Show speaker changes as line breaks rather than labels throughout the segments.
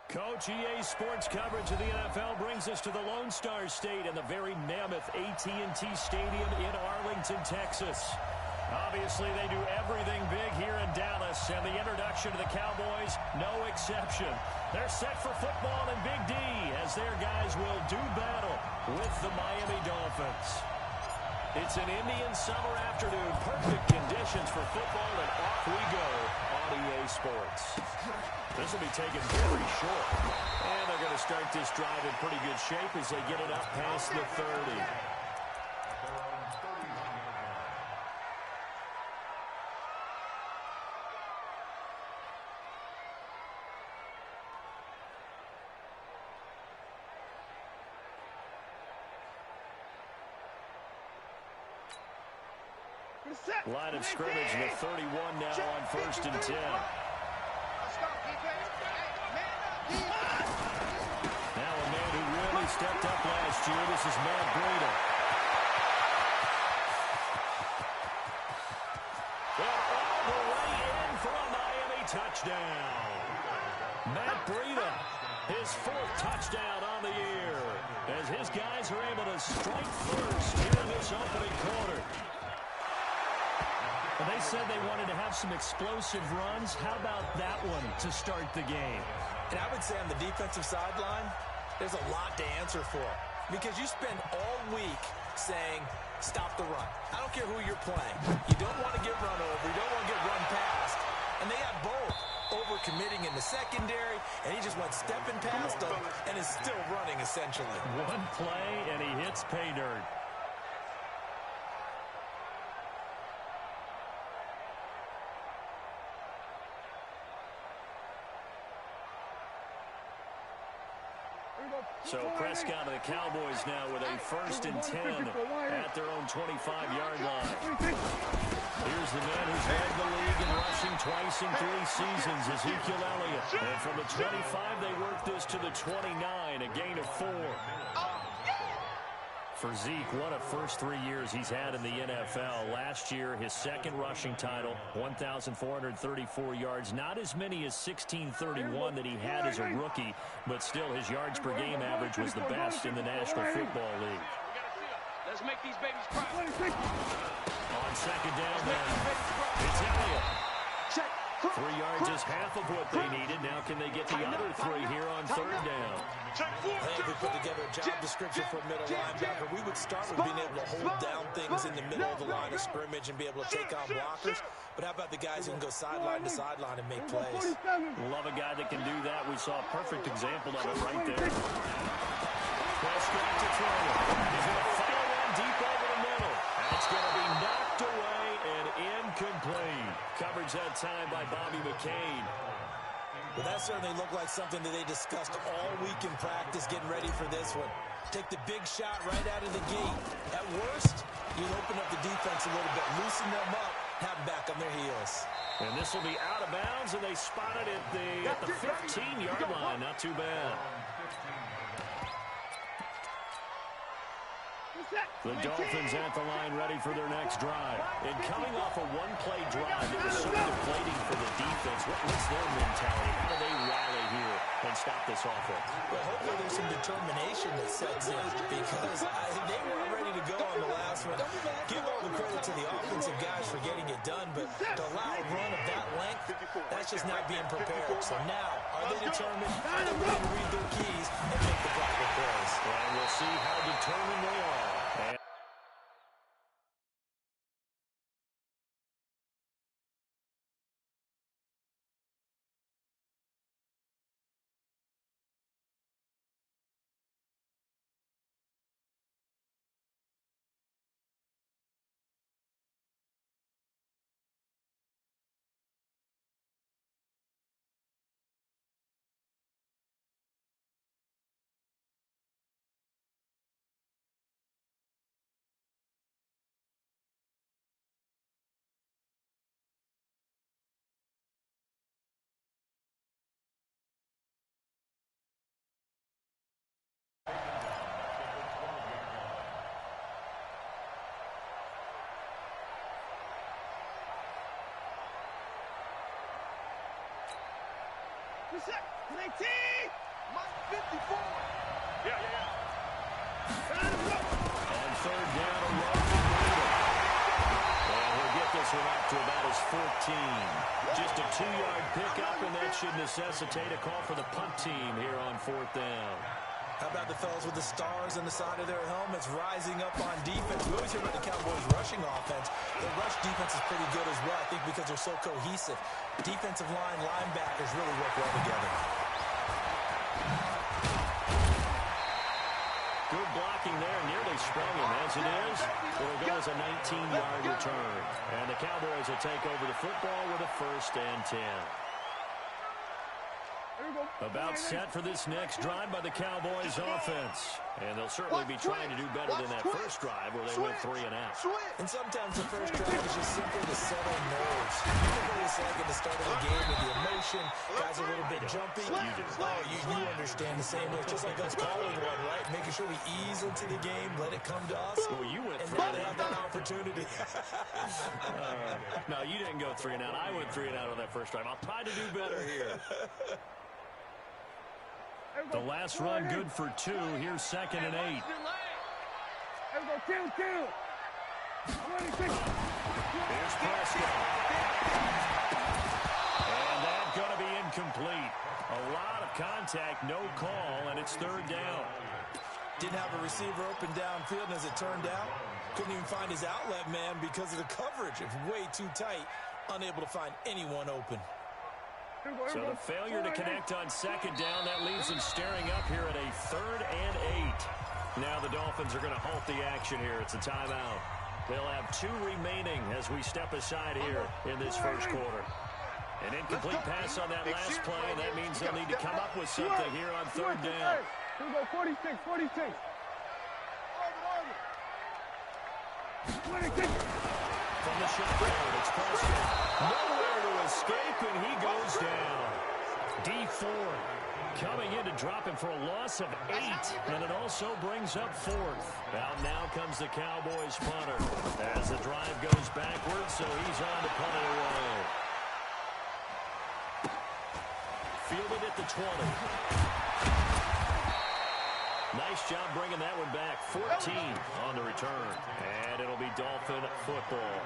Coach, EA Sports coverage of the NFL brings us to the Lone Star State and the very mammoth AT&T Stadium in Arlington, Texas. Obviously, they do everything big here in Dallas, and the introduction to the Cowboys, no exception. They're set for football in Big D as their guys will do battle with the Miami Dolphins. It's an Indian summer afternoon, perfect conditions for football, and off we go on EA Sports. This will be taken very short, and they're going to start this drive in pretty good shape as they get it up past the 30. Line of scrimmage, the 31 now on 1st and 10. Now a man who really stepped up last year. This is Matt Breida. And all the way in for a Miami touchdown. Matt Breida, his 4th touchdown on the year, as his guys are able to strike first here in this opening quarter. Well, they said they wanted to have some explosive runs. How about that one to start the game?
And I would say on the defensive sideline, there's a lot to answer for. Because you spend all week saying, stop the run. I don't care who you're playing. You don't want to get run over. You don't want to get run past. And they have both. Overcommitting in the secondary, and he just went stepping past them and is still running, essentially.
One play, and he hits pay dirt. So Prescott of the Cowboys now with a 1st and 10 at their own 25-yard line. Here's the man who's led the league in rushing twice in 3 seasons, Ezekiel Elliott. And from the 25, they work this to the 29, a gain of 4. For Zeke, what a first 3 years he's had in the NFL. Last year, his 2nd rushing title, 1,434 yards. Not as many as 1,631 that he had as a rookie, but still his yards per game average was the best in the National Football League.
Let's make these babies cry.
On 2nd down, it's Elliott. 3 yards is half of what they needed. Now can they get the other 3 here on 3rd down?
If we put together a job description for a middle linebacker, we would start with being able to hold down things in the middle of the line of scrimmage and be able to take on blockers. But how about the guys who can go sideline to sideline and make plays?
Love a guy that can do that. We saw a perfect example of it right there. Prescott to throw it. He's going to fire one deep over the middle. And it's going to be knocked away and incomplete. Coverage that time by Bobby McCain.
Well, that certainly looked like something that they discussed all week in practice, getting ready for this one. Take the big shot right out of the gate. At worst, you'll open up the defense a little bit, loosen them up, have them back on their heels.
And this will be out of bounds, and they spot it at the 15-yard line. Not too bad. The Dolphins at the line ready for their next drive. And coming off a one-play drive that was so deflating for the defense, what's their mentality? How do they rally here and stop this offense?
Well, hopefully there's some determination that sets in because they weren't ready to go on the last one. Give all the credit to the offensive guys for getting it done, but to allow a run of that length, that's just not being prepared. So now, are they determined? Are they ready to read their keys and make the proper plays?
And we'll see how determined they are. On third down, and he'll get this one up to about his 14. Just a 2-yard pickup, and that should necessitate a call for the punt team here on fourth down.
How about the fellas with the stars on the side of their helmets rising up on defense? We always hear about the Cowboys' rushing offense. The rush defense is pretty good as well, I think, because they're so cohesive. Defensive line, linebackers really work well together.
Good blocking there, nearly sprung him. As it is, it'll go as a 19-yard return. And the Cowboys will take over the football with a 1st and 10. About set for this next drive by the Cowboys offense. And they'll certainly be trying to do better than that first drive where they went 3 and out.
And sometimes the first drive is just simply to settle nerves. You know what it's like at the start of the game with the emotion. Guys are a little bit jumpy.
You do.
Oh, you understand the same way. It's just like us calling one, right? Making sure we ease into the game, let it come to us.
Well, you went
and
3
now
and
they
out.
have that opportunity.
No, you didn't go 3 and out. I went 3 and out on that first drive. I'll try to do better here. The last run good for 2. Here's 2nd and 8.
Here's
Here's Prescott. And that's going to be incomplete. A lot of contact, no call, and it's 3rd down.
Didn't have a receiver open downfield, and as it turned out, couldn't even find his outlet man because of the coverage. It was way too tight, unable to find anyone open.
So the failure to connect on 2nd down, that leaves them staring up here at a 3rd and 8. Now the Dolphins are going to halt the action here. It's a timeout. They'll have 2 remaining as we step aside here in this first quarter. An incomplete pass on that last play, and that means they'll need to come up with something here on 3rd down.
Here we go, 46.
From the shotgun, it's Prescott. Nowhere to escape, and he goes down. D Ford coming in to drop him for a loss of 8, and it also brings up 4th. Now comes the Cowboys punter as the drive goes backwards, so he's on to punt it away. Fielded at the 20. Nice job bringing that one back. 14 on the return, and it'll be Dolphin football.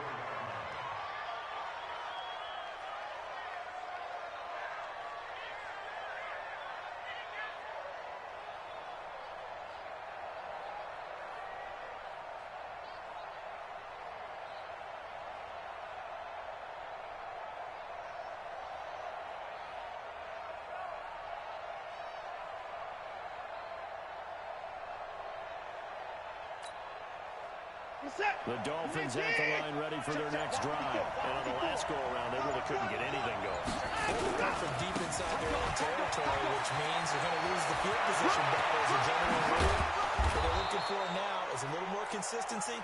The Dolphins at the line ready for their next drive. And on the last go-around, they really couldn't get anything going.
They're going from deep inside their own territory, which means they're going to lose the field position battle as a general rule. What they're looking for now is a little more consistency,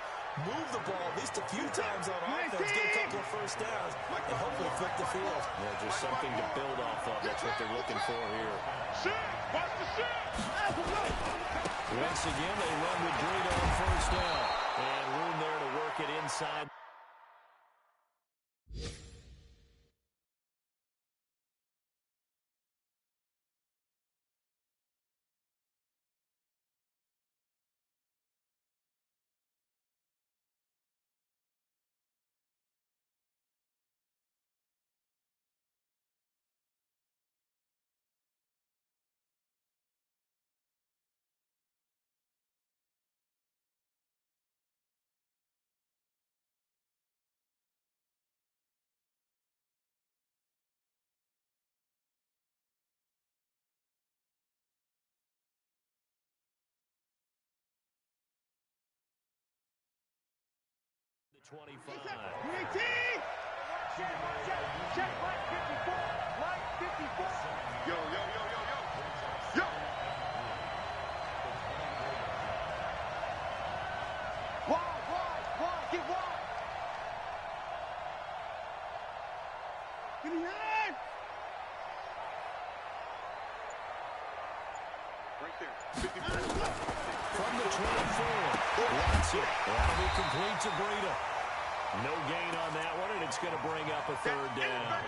move the ball at least a few times on offense, get a couple of first downs, and hopefully flip the field.
Yeah, just something to build off of. That's what they're looking for here. Once again, they run with Greeno on first down. And room there to work it inside. The 25.
Check, line 54. Line 54. Yo. Wide. Get wide. Give me hand. Right there. 54.
From the 24. Watson. That'll be complete to Breida. No gain on that one, and it's going to bring up a third down.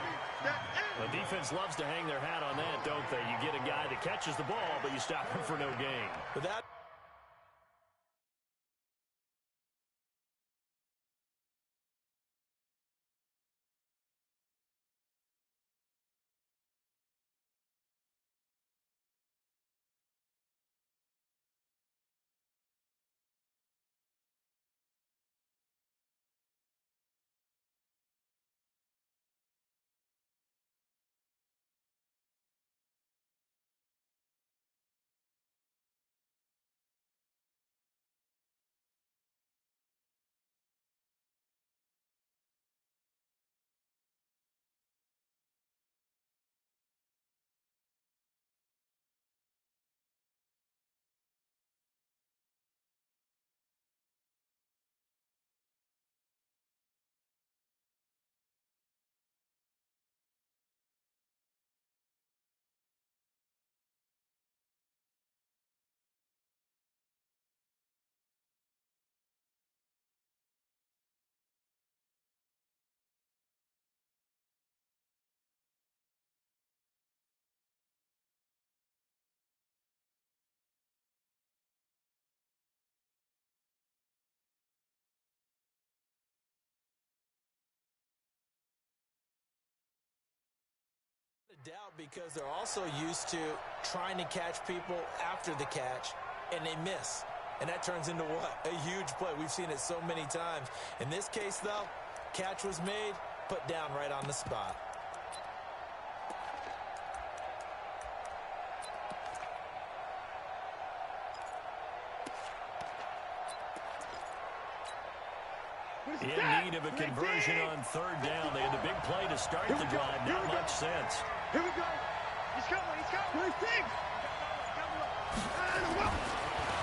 The defense loves to hang their hat on that, don't they? You get a guy that catches the ball, but you stop him for no gain.
But that doubt because they're also used to trying to catch people after the catch, and they miss. And that turns into what? A huge play. We've seen it so many times. In this case, though, catch was made, put down right on the spot.
In need of a conversion on third down. They had the big play to start the drive. Not much sense.
Here we go. He's coming. He's coming.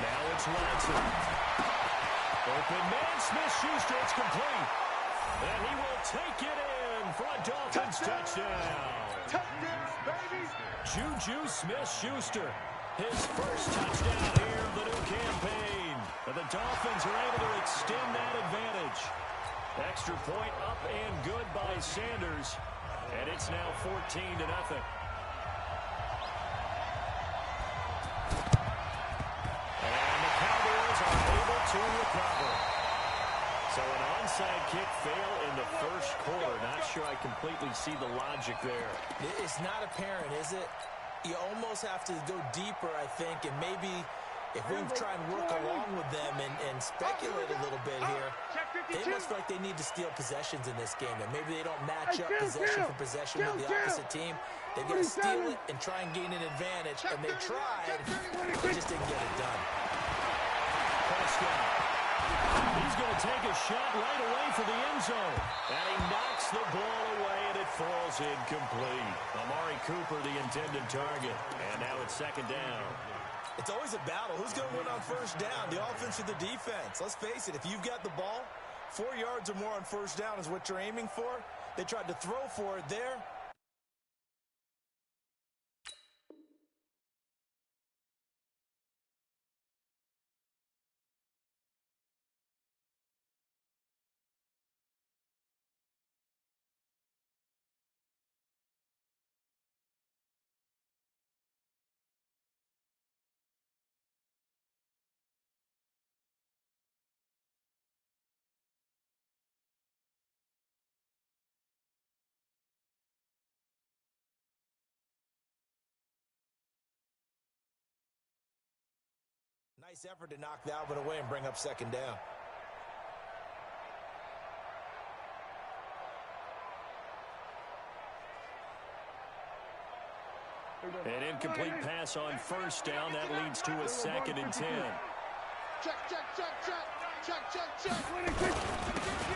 Now it's Watson. Open man, Smith-Schuster. It's complete. And he will take it in for a Dolphins touchdown.
Touchdown, baby.
Juju Smith-Schuster. His first touchdown here of the new campaign. And the Dolphins are able to extend that advantage. Extra point up and good by Sanders. And it's now 14-0. And the Cowboys are able to recover. So an onside kick fail in the first quarter. Not sure I completely see the logic there.
It's not apparent, is it? You almost have to go deeper, I think, and maybe if we try and work along with them and speculate a little bit here, they must feel like they need to steal possessions in this game, and maybe they don't match up possession for possession with the opposite team. They've got to steal it and try and gain an advantage, and they tried, they just didn't get it done.
Prescott. He's going to take a shot right away for the end zone. And he knocks the ball away, and it falls incomplete. Amari Cooper, the intended target. And now it's second down.
It's always a battle. Who's going to win on first down, the offense or the defense? Let's face it, if you've got the ball, 4 yards or more on first down is what you're aiming for. They tried to throw for it there. Nice effort to knock that one away and bring up second down.
An incomplete pass on first down. That leads to a 2nd and 10.
Check.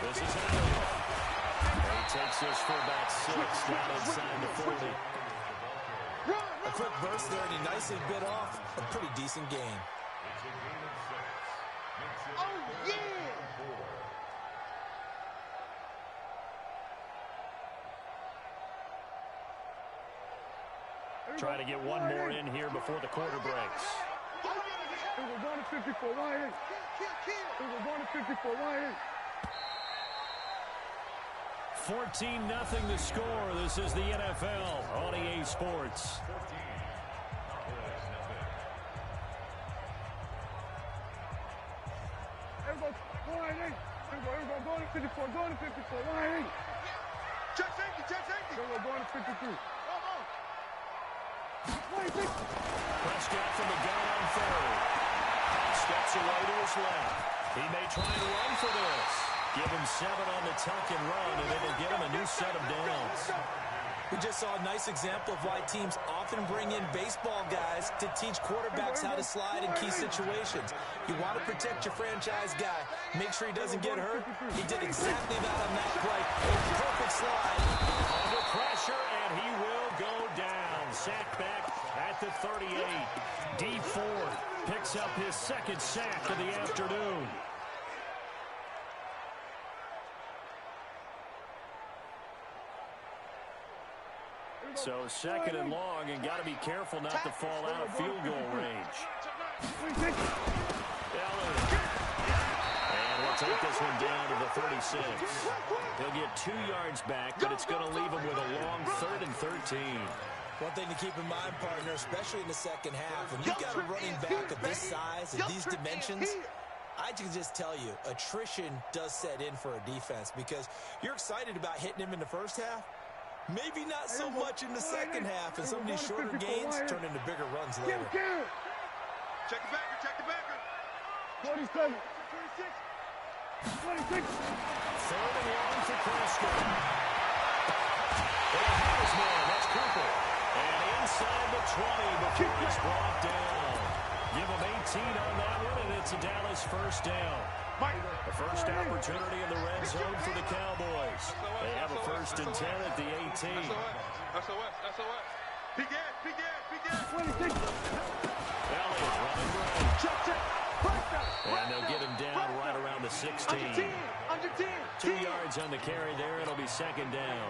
This is Allen. And he takes this for about 6 down inside the 40.
A quick burst there, and he nicely bit off a pretty decent gain.
Oh, yeah!
Try to get one more in here before the quarter breaks.
It was 1 to 54, 1 8. It was 1 to 54, 1 8.
14-0 the score. This is the NFL on EA Sports.
Go to 54, go to 54, line 8. Check safety. Go to 53.
Prescott from the gun on third. Steps away to his left. He may try and run for this. Give him 7 on the tuck and run, and it'll get him a new set of downs.
We just saw a nice example of why teams often bring in baseball guys to teach quarterbacks how to slide in key situations. You want to protect your franchise guy. Make sure he doesn't get hurt. He did exactly that on that play. A perfect slide.
Under pressure, and he will go down. Sack back at the 38. D Ford picks up his second sack of the afternoon. So second and long, and got to be careful not to fall out of field goal range. And we'll take this one down to the 36. He'll get 2 yards back, but it's going to leave him with a long 3rd and 13.
One thing to keep in mind, partner, especially in the second half, when you've got a running back of this size and these dimensions, I can just tell you, attrition does set in for a defense because you're excited about hitting him in the first half. Maybe not so much in the second half, and some of these shorter gains turn into bigger runs later.
Check the backer. 27. 26. 26.
3rd and long for Prescott. And here's man. That's Cooper. And inside the 20 before he's brought down. Give him 18 on that one, and it's a Dallas first down. The first opportunity in the red zone for the Cowboys. They have a 1st and 10 at the 18.
SOS. Big gas. 26.
Elliott running right.
Check.
And they'll get him down right around the 16.
Under 10.
2 yards on the carry there. It'll be 2nd down.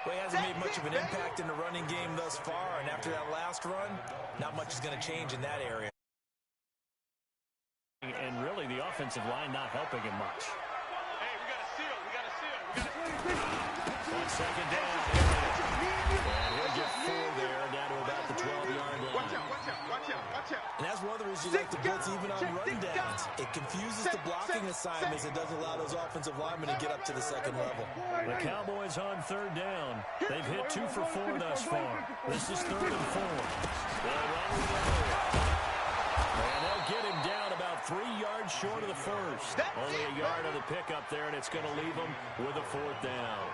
Well, he hasn't made much of an impact in the running game thus far, and after that last run, not much is going to change in that area.
And really, the offensive line not helping him much.
Hey, we got a seal.
On 2nd down. And he'll get 4 there, down to about the 12-yard line.
Watch out.
And that's one of the reasons you like to blitz even on running downs. It confuses the blocking assignments. It doesn't allow those offensive linemen to get up to the second level.
The Cowboys on 3rd down. They've hit 2 for 4 thus far. This is 3rd and 4. They'll run with it. And they'll get him down about 3 yards short of the first. Only a yard on the pickup there, and it's going to leave him with a 4th down.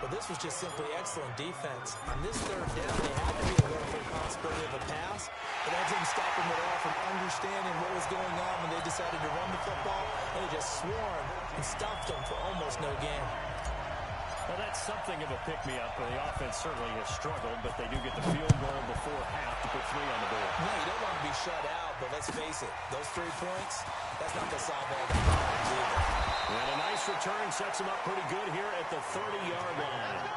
Well, this was just simply excellent defense. On this 3rd down, they had to be alert for the possibility of a pass, but that didn't stop them at all from understanding what was going on when they decided to run the football, and they just swarmed and stopped them for almost no gain.
Well, that's something of a pick-me-up. The offense certainly has struggled, but they do get the field goal before half to put 3 on the board.
No, you don't want to be shut out, but let's face it, those 3 points, that's not going to solve all the problems either.
And a nice return sets him up pretty good here at the 30-yard line.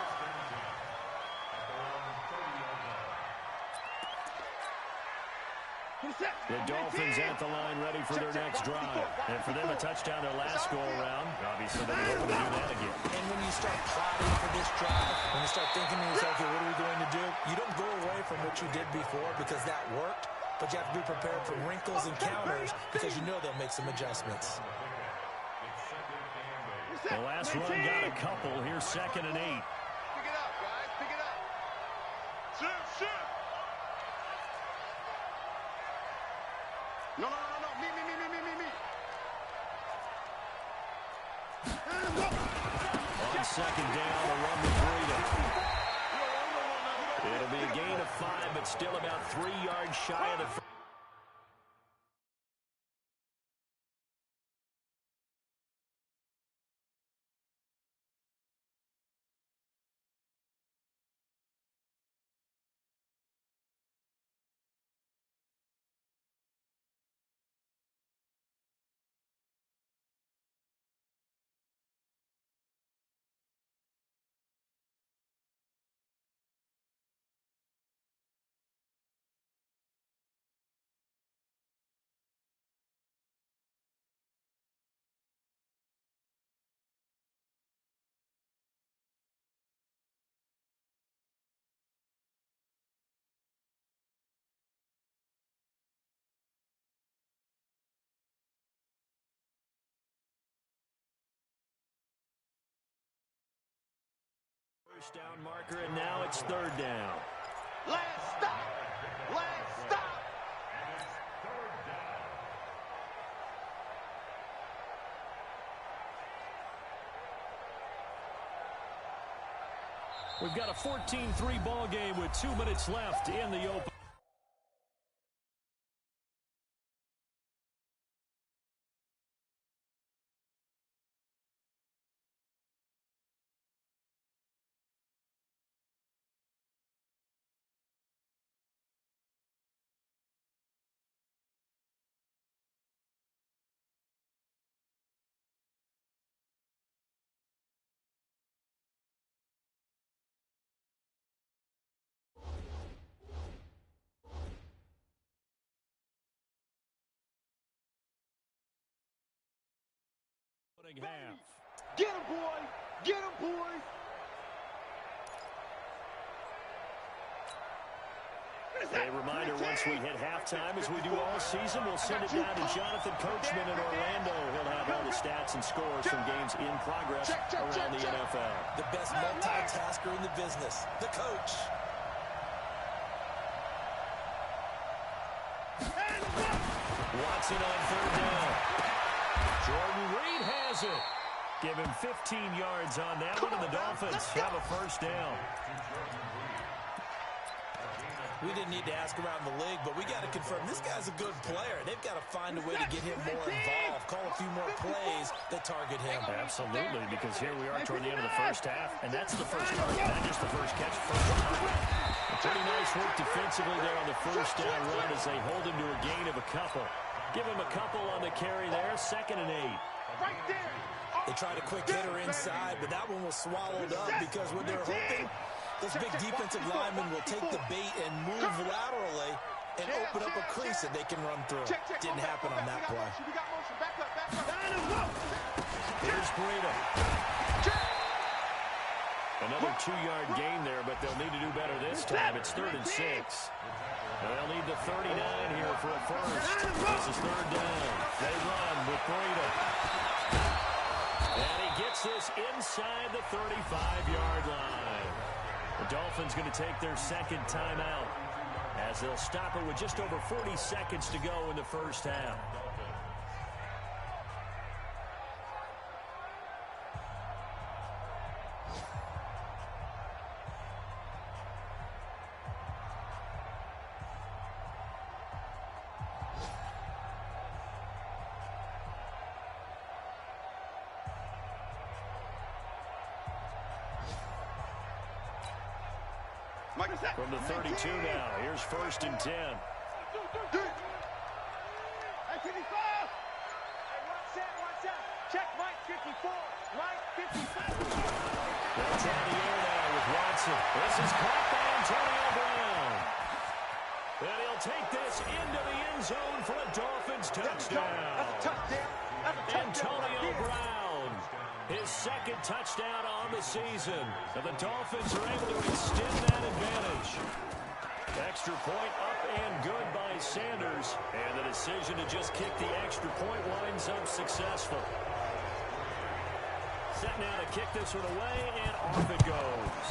The Dolphins at the line ready for their next drive. And for them, a touchdown their last go-around. Obviously, they'll be hoping to do that again.
And when you start plotting for this drive, when you start thinking to yourself, okay, what are we going to do? You don't go away from what you did before because that worked, but you have to be prepared for wrinkles and counters because you know they'll make some adjustments.
The last run got a couple. Here's 2nd and 8.
Pick it up, guys. Pick it up. Shoot. No. Me.
On 2nd down, a run with Breida. It'll be a gain of 5, but still about 3 yards shy of the first. First down marker, and now it's third down.
Last stop. Last stop.
We've got a 14-3 ball game with 2 minutes left in the open. Half.
Get him, boy! Get him, boys!
A reminder, once we hit halftime, as we do all season, we'll send it down to Jonathan Coachman in Orlando. He'll have all the stats and scores from games in progress around the NFL.
The best multitasker in the business, the coach.
Watson on third down. Jordan Reed has it. Give him 15 yards on that one, and the Dolphins have a first down.
We didn't need to ask around the league, but we got to confirm this guy's a good player. They've got to find a way to get him more involved, call a few more plays that target him.
Absolutely, because here we are toward the end of the first half, and that's the first target, not just the first catch, first target. Pretty nice work defensively there on the first down run as they hold him to a gain of a couple. Give him a couple on the carry there, 2nd and 8.
Right there!
They tried a quick hitter inside, but that one was swallowed up because when they're hoping, those big defensive linemen will take the bait and move laterally and open up a crease that they can run through. Didn't happen on that play.
Here's Breida. Another 2-yard gain there, but they'll need to do better this time. It's 3rd and 6. They'll need the 39 here for a first. This is 3rd down. They run with Breida. And he gets this inside the 35-yard line. The Dolphins going to take their 2nd timeout as they'll stop it with just over 40 seconds to go in the first half. From the 32 now, here's 1st and 10.
Hey, watch out. Check Mike 54. Mike 54.
They'll try the air now with Watson. This is caught by Antonio Brown. And he'll take this into the end zone for a Dolphins touchdown.
That's a touchdown.
Antonio Brown, his 2nd touchdown on the season. And the Dolphins are able to extend that advantage. Extra point up and good by Sanders. And the decision to just kick the extra point winds up successful. Set now to kick this one away, and off it goes.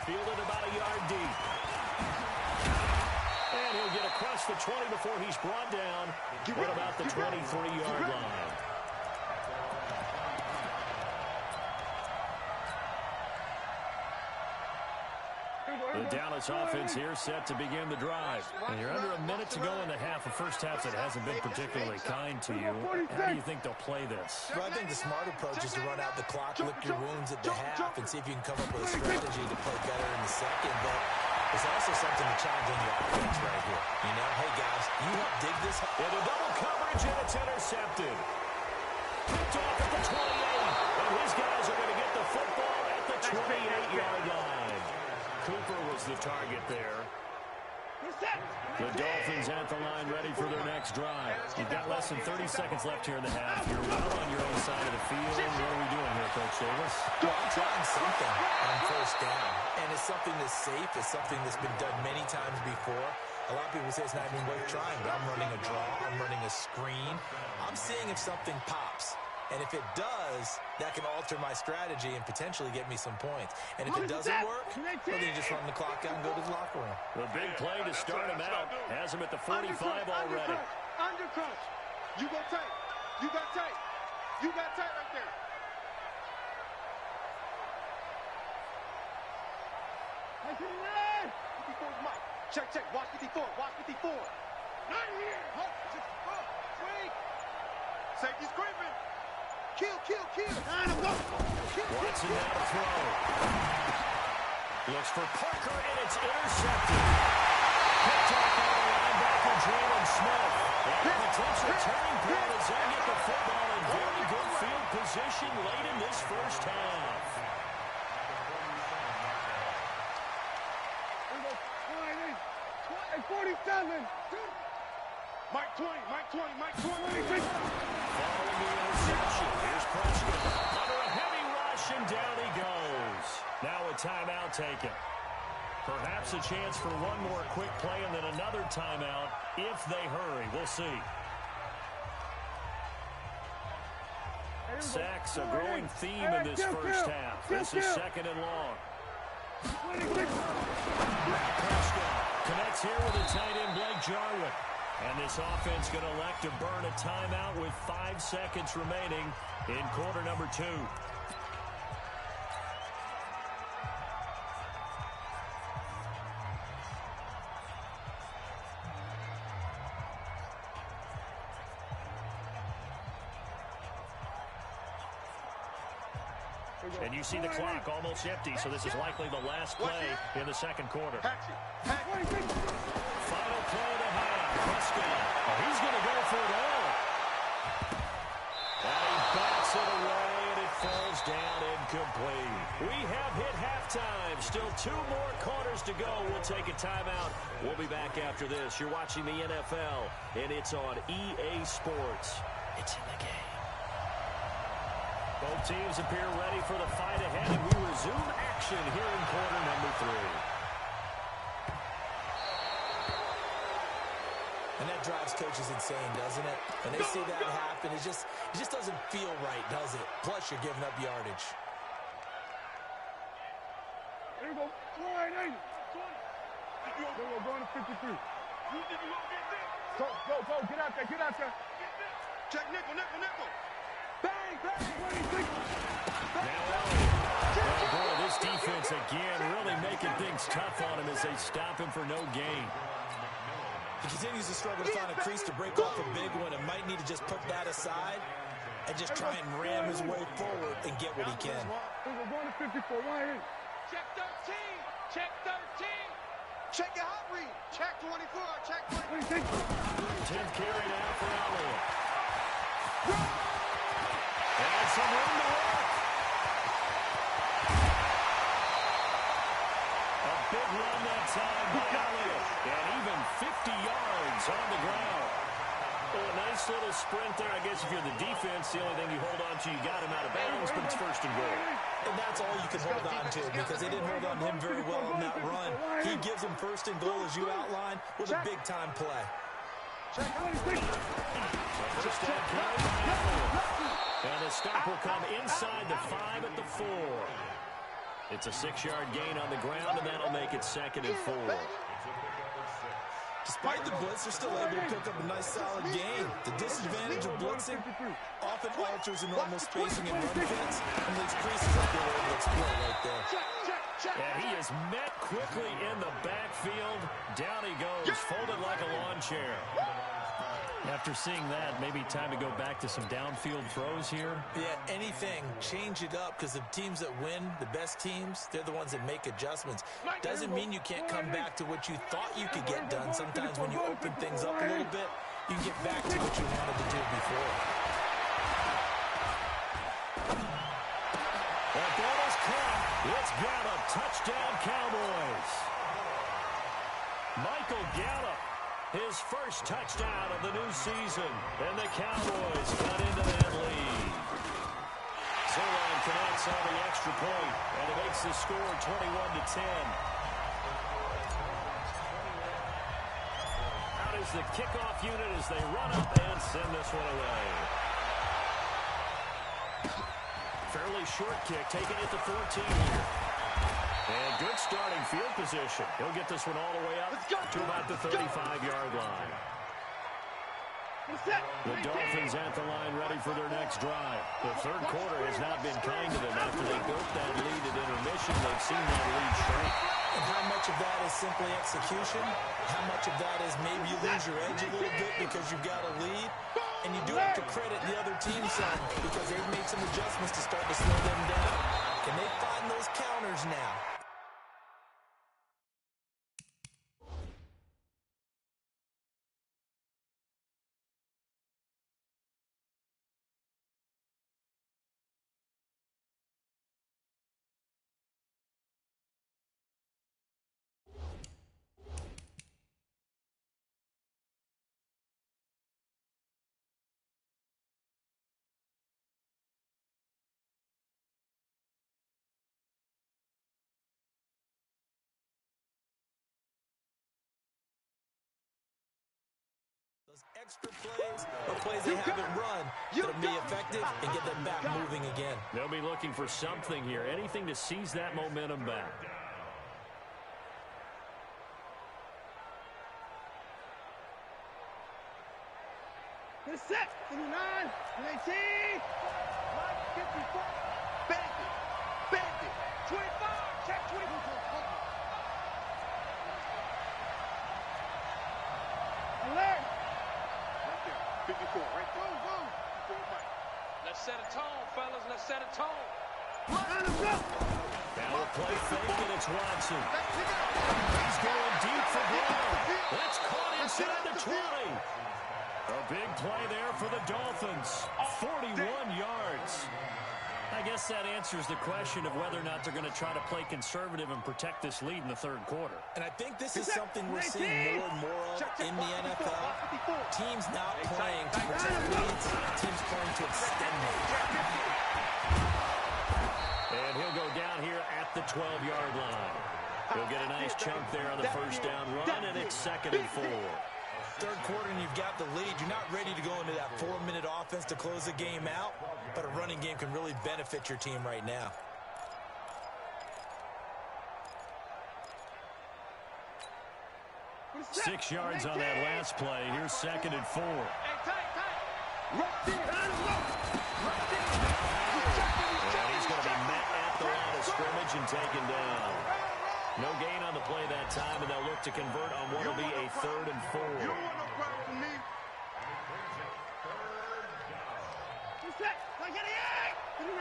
Fielded about a yard deep. And he'll get across the 20 before he's brought down at about the 23-yard line. The Dallas offense here set to begin the drive. And you're under a minute to go in the half. The first half that hasn't been particularly kind to you. How do you think they'll play this?
Well, I think the smart approach is to run out the clock, lick your wounds at the half, and see if you can come up with a strategy to play better in the second. But there's also something to challenge on the offense right here. You know, hey, guys, you help dig this.
Into double coverage, and it's intercepted. Picked off at the 28. And his guys are going to get the football at the 28-yard line. Cooper was the target there. The Dolphins at the line ready for their next drive. You've got less than 30 seconds left here in the half. You're well on your own side of the field. What are we doing here, Coach Davis?
Well, I'm trying something on first down. And it's something that's safe. It's something that's been done many times before. A lot of people say it's not even worth trying, but I'm running a draw. I'm running a screen. I'm seeing if something pops. And if it does, that can alter my strategy and potentially get me some points. And if it doesn't work, well, then you just run the clock out and go to the locker room.
The big play to start him out has him at the 45 already.
Undercut. You go tight. You got tight. You got tight right there. Check, check. Watch 54. Watch 54. Not here. Swing. Safety screaming. Kill, kill, kill.
Watson now to throw. Looks for Parker, and it's intercepted. Picked off by the linebacker, Jalen Smith. And a potential turning point as they get the football in very good field position late in this first half.
47. Mike 20, Mike 20, Mike 20.
Following the interception, here's Prescott. Under a heavy rush, and down he goes. Now a timeout taken. Perhaps a chance for one more quick play and then another timeout if they hurry. We'll see. Sacks, a growing theme in this first half. This is second and long. Prescott connects here with a tight end, Blake Jarwin. And this offense going to elect to burn a timeout with 5 seconds remaining in quarter number 2. And you see the clock almost empty, so this is likely the last play in the second quarter. Final play of the half. Prescott. Oh, he's going to go for it all. And he bats it away, and it falls down incomplete. We have hit halftime. Still 2 more quarters to go. We'll take a timeout. We'll be back after this. You're watching the NFL, and it's on EA Sports. It's in the game. Both teams appear ready for the fight ahead, and we resume action here in quarter number 3.
And that drives coaches insane, doesn't it? When they see that happen, it just doesn't feel right, does it? Plus, you're giving up yardage.
Here we go. 20. We're going to 53. Go. Get out there. Check nickel. Bang. 26.
Oh, boy, this defense again really making things tough on him as they stop him for no gain.
He continues to struggle to find a crease to break off a big one and might need to just put that aside and just try and ram his way forward and get what he can.
We're going to 54. Check 13. Check your hot read. Check 24. Check 26.
10th carry now for Elliott. And some room to work. A big run that time by Elliott. And even 50 yards on the ground. Well, a nice little sprint there. I guess if you're the defense, the only thing you hold on to, you got him out of bounds, but it's first and goal.
And that's all you can hold on to because they didn't hold on to him very well on that run. He gives them first and goal, as you outlined, with a big-time play.
First down carry by Elliott. And the stop will come inside the 5 at the 4. It's a 6-yard gain on the ground, and that'll make it second and 4.
Despite the blitz, they're still able to pick up a nice, solid gain. The disadvantage of blitzing often alters the normal spacing and run fits, and leaves creases that they're able to exploit right there.
And he is met quickly in the backfield. Down he goes, folded like a lawn chair. After seeing that, maybe time to go back to some downfield throws here.
Yeah, anything. Change it up because the teams that win, the best teams, they're the ones that make adjustments. Doesn't mean you can't come back to what you thought you could get done. Sometimes when you open things up a little bit, you can get back to what you wanted to do before.
That ball is caught. It's Gallup. Touchdown, Cowboys. Michael Gallup. His first touchdown of the new season. And the Cowboys cut into that lead. Zerline connects on the extra point, and it makes the score 21-10. Out is the kickoff unit as they run up and send this one away. Fairly short kick, taking it to 14 here. And good starting field position. He'll get this one all the way up to about the 35-yard line. The Dolphins at the line ready for their next drive. The third quarter has not been kind to them after they built that lead at intermission. They've seen that lead shrink.
And how much of that is simply execution? How much of that is maybe you lose your edge a little bit because you've got a lead? And you do have to credit the other team some because they've made some adjustments to start to slow them down. Can they find those counters now? Extra plays or plays they haven't run that'll be effective and get them back moving again.
They'll be looking for something here, anything to seize that momentum back.
Get set. 29, 19, 54. Bandit. Bandit. 25. Check 24. Alert. 54, right? Go, go.
Let's set a tone, fellas. Let's set a tone.
Now a play fake, and it's Watson. He's going deep for Brown. That's caught inside the 20. A big play there for the Dolphins. 41 yards. I guess that answers the question of whether or not they're going to try to play conservative and protect this lead in the third quarter.
And I think this is something we're seeing more and more of in the NFL. Teams not playing to protect leads, teams playing to extend them.
And he'll go down here at the 12-yard line. He'll get a nice chunk there on the first down run, and it's 2nd and 4.
Third quarter and you've got the lead. You're not ready to go into that 4-minute offense to close the game out, but a running game can really benefit your team right now.
Six yards on that last play. Here's 2nd and 4. And he's going to be met at the line of scrimmage and taken down. No gain on the play that time, and they'll look to convert on what will be a 3rd and 4.
You don't want no problem from me. Who's that? 29, 29.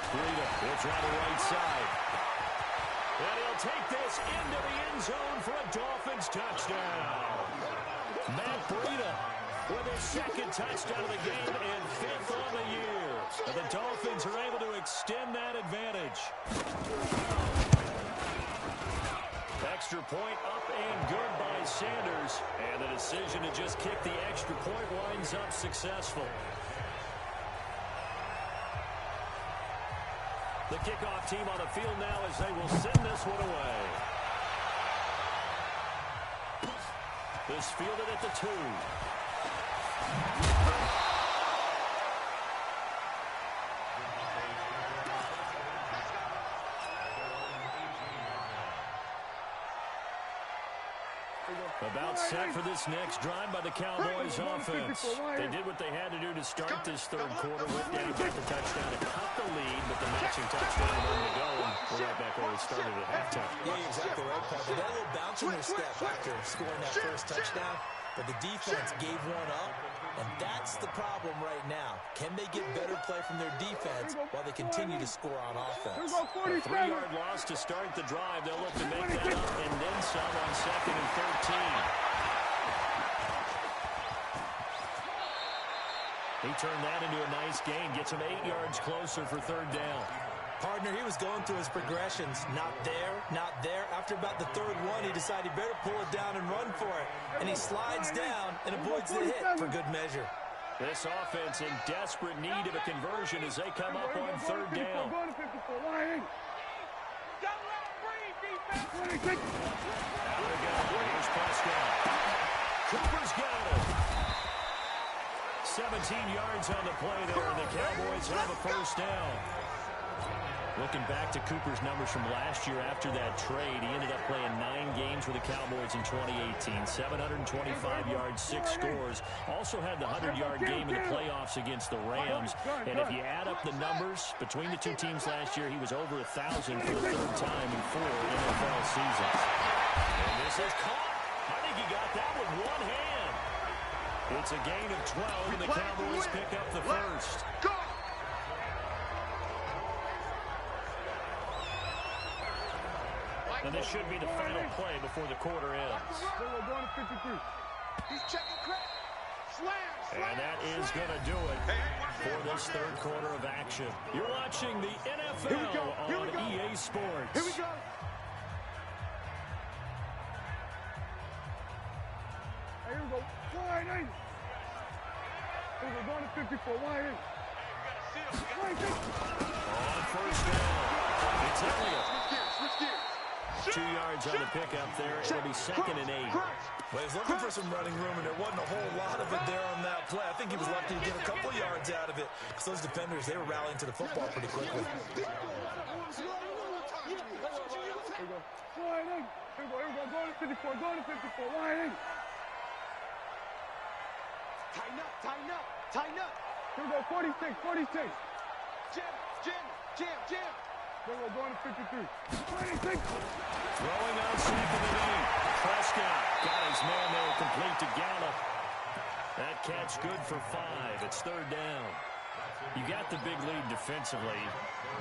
Breida, it's on the right side. And he'll take this into the end zone for a Dolphins touchdown. Matt Breida with his 2nd touchdown of the game and 5th on the year. And the Dolphins are able to extend that advantage. Extra point up and good by Sanders. And the decision to just kick the extra point winds up successful. The kickoff team on the field now as they will send this one away. This fielded at the 2. About set for this next drive by the Cowboys offense. They did what they had to do to start this third quarter. Went down, got the touchdown to cut the lead, but the matching touchdown a moment to go. And we're right back where we started at halftime.
Yeah, you're exactly right, Pat. They got a little bounce in their step after scoring that first touchdown, but the defense gave one up, and that's the problem right now. Can they get better play from their defense while they continue to score on offense?
A 3-yard loss to start the drive. They'll look to make that up and then some on 2nd and 13. He turned that into a nice gain. Gets him 8 yards closer for 3rd down.
Partner, he was going through his progressions. Not there, not there. After about the 3rd one, he decided he better pull it down and run for it. And he slides down and avoids the hit for good measure.
This offense in desperate need of a conversion as they come up on 3rd down. Out to go. Here's Prescott. Cooper's got it. 17 yards on the play there, and the Cowboys have a first down. Looking back to Cooper's numbers from last year after that trade, he ended up playing 9 games with the Cowboys in 2018. 725 yards, 6 scores. Also had the 100-yard game in the playoffs against the Rams. And if you add up the numbers between the two teams last year, he was over 1,000 for the 3rd time in 4 NFL seasons. And this is caught. I think he got that with one hand. It's a gain of 12, and the Cowboys pick up the first. And this should be the final play before the quarter ends.
He's checking credit. Slam.
And that is going to do it for this 3rd quarter of action. You're watching the NFL on EA Sports.
Here we go. Here we go. Wide in. Here we go. Going to 54. Wide in.
On first down, it's Elliott.
Switch gears.
2 yards on the pickup there. It'll be 2nd and 8.
Well, he's looking for some running room, and there wasn't a whole lot of it there on that play. I think he was lucky to get a couple of yards out of it. Because those defenders, they were rallying to the football pretty quickly.
Here we go. Wide in. Here we go. Here we go. Going to 54. Going to 54. Wide in. Tighten up. Tighten up. Tighten up. Here we go. 46. 46. Jam. Jam. Jam. Jam. Here we go. Going to 53. 26.
Throwing on 2nd and 8. Prescott got his man there, complete to Gallup. That catch good for 5. It's 3rd down. You got the big lead defensively.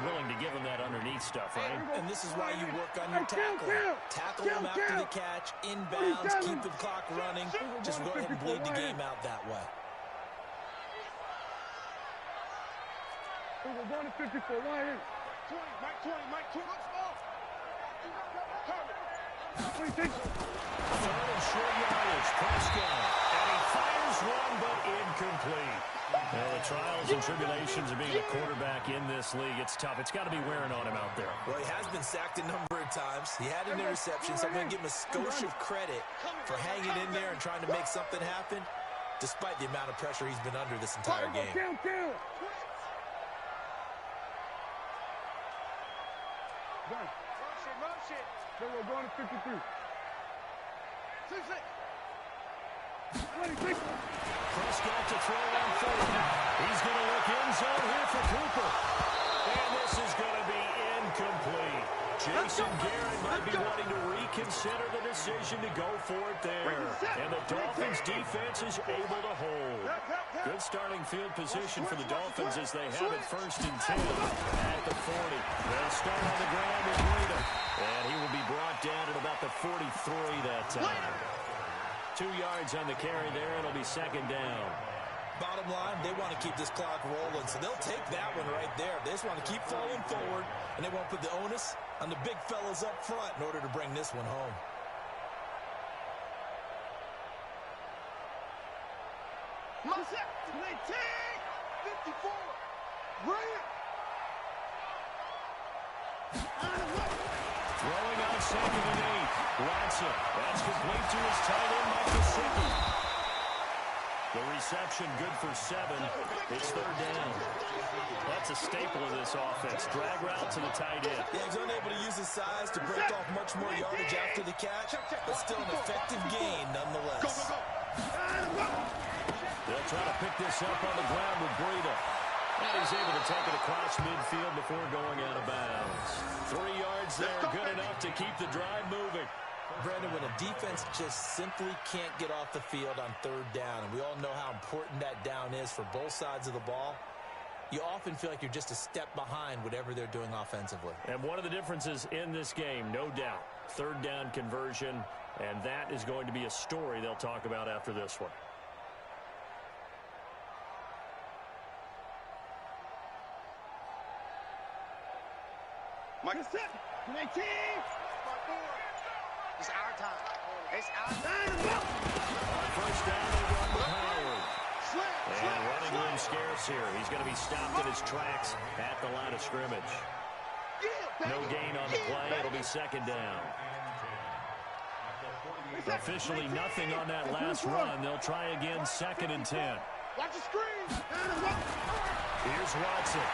Willing to give him that underneath stuff, right?
And this is why you work on your tackle. Tackle him after the catch, inbounds, keep the clock running. Just go ahead and bleed the game out that way.
We're going to 54. Wide in. 20. Mike 20. Mike 20. Hurry. 26.
3rd and short yardage. Prescott. And he fires one, but incomplete. Well, the trials and tribulations of being a quarterback in this league, it's tough. It's got to be wearing on him out there.
Well, he has been sacked a number of times. He had an interception, so I'm going to give him a skosh of credit for hanging in there and trying to make something happen, despite the amount of pressure he's been under this entire game.
Motion. Then we're going to 53. 26.
Prescott to throw on 4th. He's going to look end zone here for Cooper. And this is going to be incomplete. Jason Garrett might be wanting to reconsider the decision to go for it there. And the Dolphins defense is able to hold. Good starting field position for the Dolphins as they have it 1st and 10 at the 40. They'll start on the ground with Breida. And he will be brought down at about the 43 that time. 2 yards on the carry there. It'll be 2nd down.
Bottom line, they want to keep this clock rolling, so they'll take that one right there. They just want to keep falling forward, and they won't put the onus on the big fellas up front in order to bring this one home.
Marcel, 54. Bring it.
Throwing on 2nd and 8. Watson. That's complete to his tight end, Mike Gesicki. The reception good for 7. It's 3rd down. That's a staple of this offense. Drag route to the tight end.
Yeah, he's unable to use his size to break off much more yardage after the catch, but still an effective gain nonetheless.
They'll try to pick this up on the ground with Breida. And he's able to take it across midfield before going out of bounds. 3 yards there, good enough to keep the drive moving.
Brandon, when a defense just simply can't get off the field on 3rd down, and we all know how important that down is for both sides of the ball, you often feel like you're just a step behind whatever they're doing offensively.
And one of the differences in this game, no doubt, 3rd down conversion, and that is going to be a story they'll talk about after this one.
Mike, 19. It's our time. It's our time.
First down, they run with Howard. And running room scarce here. He's going to be stopped in his tracks at the line of scrimmage. No gain on the play. It'll be 2nd down. Officially nothing on that last run. They'll try again 2nd and 10.
Watch the screen.
Here's Watson.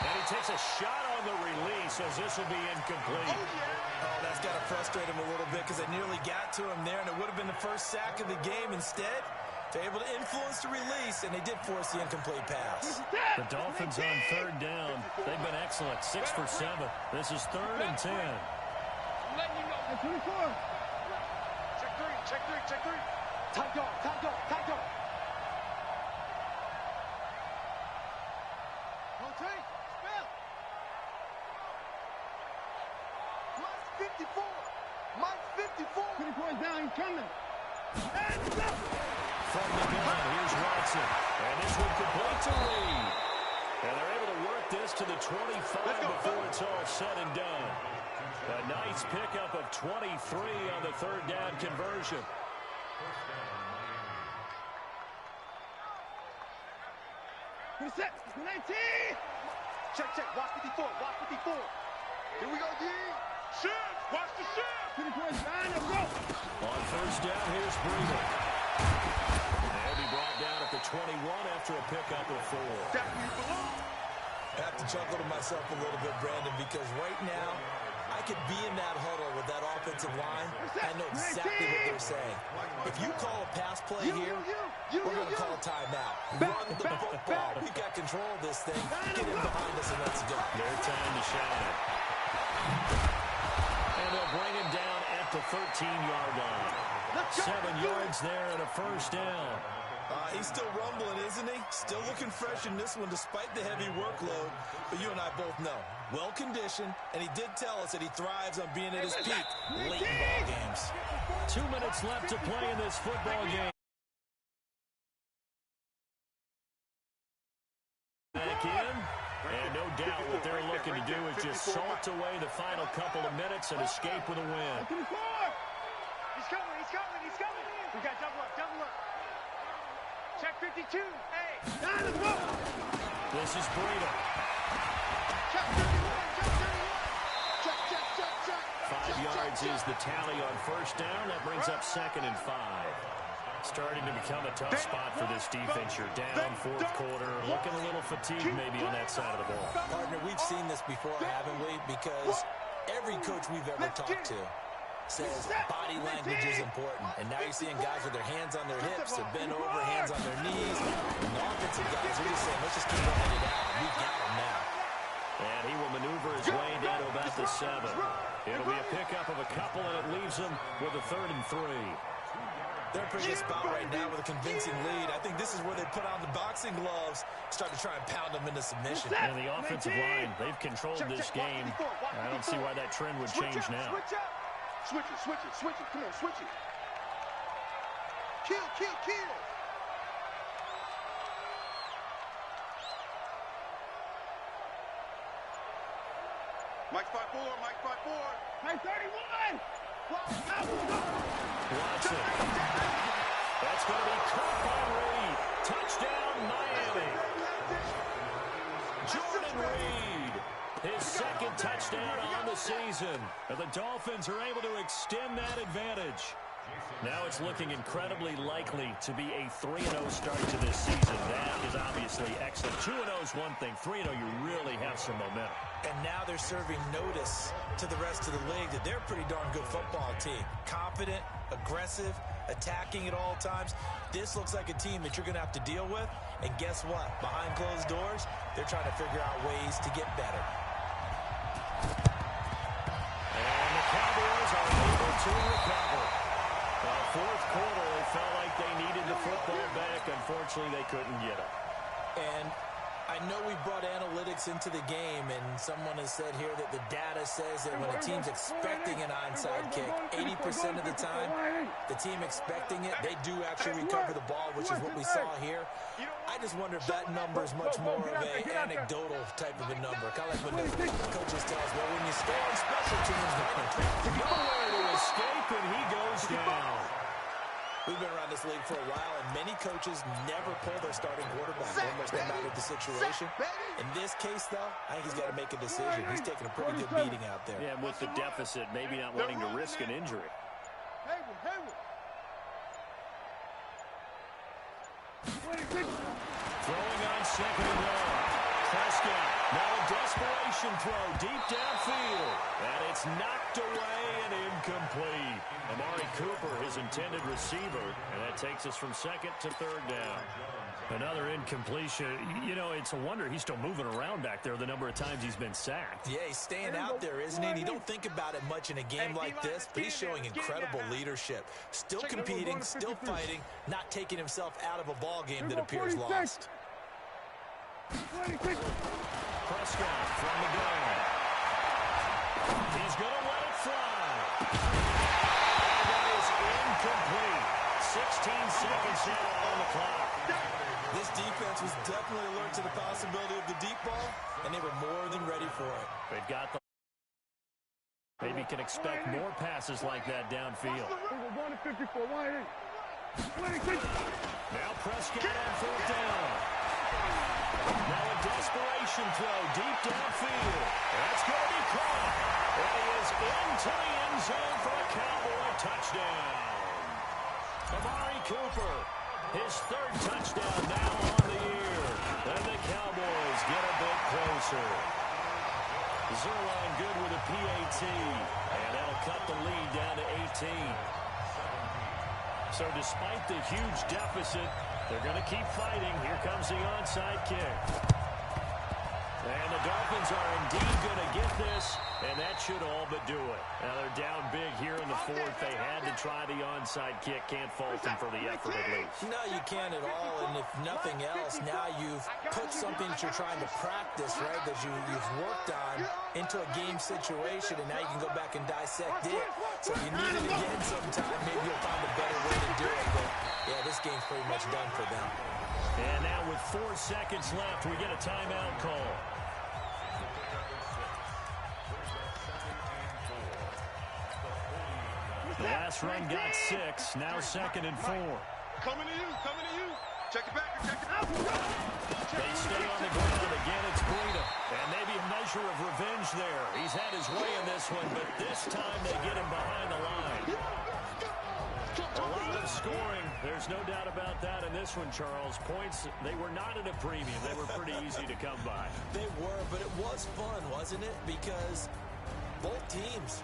And he takes a shot on the release as this will be incomplete.
Oh, that's got to frustrate him a little bit because they nearly got to him there, and it would have been the first sack of the game. Instead, they're able to influence the release, and they did force the incomplete pass.
The Dolphins on third down. They've been excellent, 6 for 7. This is 3rd and 10.
I'm letting you know.
24. Check three. Tight dog. No take. Spell. Mike's 54. Mike's 54. 24 is down. He's coming. And up.
From the gun, here's Watson. And this one complete to Reed. And they're able to work this to the 25 before it's all said and done. A nice pickup of 23 on the 3rd down conversion.
Set. 19. Check. Watch 54. Here we go, D. Shift. Watch the shift. 24 is behind him. Go.
On 1st down, here's Breeder. And he brought down at the 21 after a pickup of 4.
That's where you belong.
I have to chuckle to myself a little bit, Brandon, because right now, I could be in that huddle with that offensive line. I know exactly what they're saying. If you call a pass play here, we're going to call a timeout. Run the football. We got control of this thing. Get in behind us and let's go.
Their time to shine. And they'll bring him down at the 13-yard line. 7 yards there and a 1st down.
He's still rumbling, isn't he? Still looking fresh in this one despite the heavy workload. But you and I both know, well-conditioned, and he did tell us that he thrives on being at his peak late in ball games.
2 minutes left to play in this football game. Back in, and no doubt what they're looking to do is just salt away the final couple of minutes and escape with a win.
He's coming. We got double up. Check 52. Hey.
This is Breida.
Check 31. Check.
5 yards is the tally on 1st down. That brings up 2nd and 5. Starting to become a tough spot for this defense. You're down 4th quarter. Looking a little fatigued maybe on that side of the ball.
Partner, we've seen this before, haven't we? Because every coach we've ever talked to says body language is important. And now you're seeing guys with their hands on their hips. They're bent over, hands on their knees. And the offensive guys are just saying, let's just keep running it out. We've got him now.
And he will maneuver his way down to about the 7. It'll be a pickup of a couple, and it leaves them with a 3rd and 3.
They're in a pretty good spot right now with a convincing lead. I think this is where they put on the boxing gloves, start to try and pound them into submission.
And the offensive line, they've controlled this game. I don't see why that trend would change now.
Switch it. Come on, switch it. Kill. Mike's 5'4". Mike 31.
Watson. That's going to be caught by Reed. Touchdown, Miami. Jordan Reed. His 2nd touchdown on the season. And the Dolphins are able to extend that advantage. Now it's looking incredibly likely to be a 3-0 start to this season. That is obviously excellent. 2-0 is one thing. 3-0, you really have some momentum.
And now they're serving notice to the rest of the league that they're a pretty darn good football team. Confident, aggressive, attacking at all times. This looks like a team that you're going to have to deal with. And guess what? Behind closed doors, they're trying to figure out ways to get better.
And the Cowboys are able to recover. Well, 4th quarter, they felt like they needed the football back. Unfortunately, they couldn't get it.
And I know we brought analytics into the game, and someone has said here that the data says that when a team's expecting an onside kick, 80% of the time, the team expecting it, they do actually recover the ball, which is what we saw here. I just wonder if that number is much more of an anecdotal type of a number. Kind of like when the coaches tell us, well, when you score on special teams,
nowhere to escape, and he goes down.
We've been around this league for a while, and many coaches never pull their starting quarterback, almost no matter the situation. In this case, though, I think he's got to make a decision. He's taking a pretty good beating out there.
Yeah, and with the deficit, maybe not wanting to risk an injury. Throwing on second and long. Prescott, now a desperation throw deep downfield. And it's knocked away and incomplete. Amari Cooper, his intended receiver. And that takes us from second to third down. Another incompletion. You know, it's a wonder he's still moving around back there the number of times he's been sacked.
Yeah, he's staying out there, isn't he? And you don't think about it much in a game like this, but he's showing incredible leadership. Still competing, still fighting, not taking himself out of a ball game that appears lost.
Prescott from the gun. He's going to let it fly. And that is incomplete. 16 seconds now on the clock.
This defense was definitely alert to the possibility of the deep ball, and they were more than ready for it.
They've got the... Maybe can expect more passes like that downfield. Now Prescott on fourth down. Now a desperation throw deep downfield. That's going to be caught. And he is into the end zone for a Cowboy touchdown. Amari Cooper, his third touchdown now on the year. And the Cowboys get a bit closer. Zerline good with a PAT. And that'll cut the lead down to 18. So despite the huge deficit, they're going to keep fighting. Here comes the onside kick. And the Dolphins are indeed going to get this, and that should all but do it. Now they're down big here in the fourth. They had to try the onside kick. Can't fault them for the effort at least.
No, you can't at all, and if nothing else, now you've put something that you're trying to practice, right, that you've worked on into a game situation, and now you can go back and dissect it. So you need it again sometime. Maybe you'll find a better way to do it, but, yeah, this game's pretty much done for them.
And now with 4 seconds left, we get a timeout call. The last run got 6. Now 2nd and 4.
Coming to you, coming to you. Check it back, check it out.
They stay on the ground. Again, it's Breida. And maybe a measure of revenge there. He's had his way in this one, but this time they get him behind the line. A lot of scoring. There's no doubt about that in this one, Charles. Points, they were not at a premium. They were pretty easy to come by.
They were, but it was fun, wasn't it? Because both teams